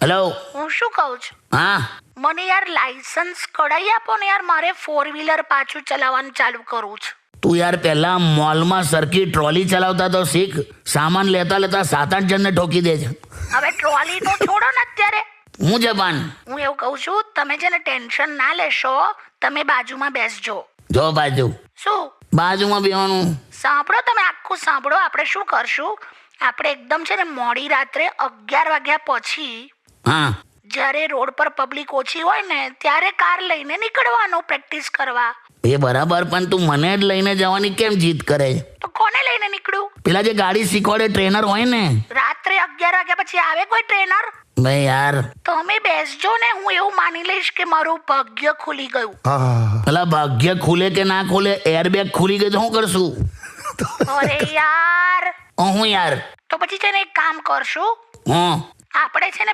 Hello. હું શું કહું છું, હા. મને યાર લાયસન્સ કઢાઈ આપો ને યાર, મારે 4 વ્હીલર પાછું ચલાવવાનું ચાલુ કરવું છે. તું યાર પહેલા મોલમાં સરખી ટ્રોલી ચલાવતા તો શીખ. સામાન લેતા લેતા 7-8 જણને ઠોકી દે છે. હવે ટ્રોલી નું છોડો ને અત્યારે. હું જપાન. હું એવું કહું છું, તમે છે ને ટેન્શન ના લેશો, તમે બાજુમાં બેસજો. જો બાજુ શું બાજુમાં બેવાનું. સાંભળો, તમે આખું સાંભળો. આપણે શું કરશું, આપણે એકદમ છે ને મોડી રાત્રે 11 વાગ્યા પછી, હા. જ્યારે રોડ પર પબ્લિક ઓછી હોય ને ત્યારે કાર લઈને નીકળવાનું પ્રેક્ટિસ કરવા. એ બરાબર, પણ તું મને જ લઈને જવાની કેમ જીદ કરે છે? તો કોને લઈને નીકળું? પેલા જે ગાડી શીખવાડે ટ્રેનર હોય ને. રાત્રે 11 વાગ્યા પછી આવે કોઈ ટ્રેનર? ભાઈ યાર, તમે બેસજો ને, હું એવું માની લઈશ કે મારું ભાગ્ય ખુલી ગયું. પેલા ભાગ્ય ખુલે કે ના ખુલે, એરબેગ ખુલી ગઈ તો શું કરશું? અરે યાર, હું યાર. તો પછી છે ને એક કામ કરશું, હું આપણે છે ને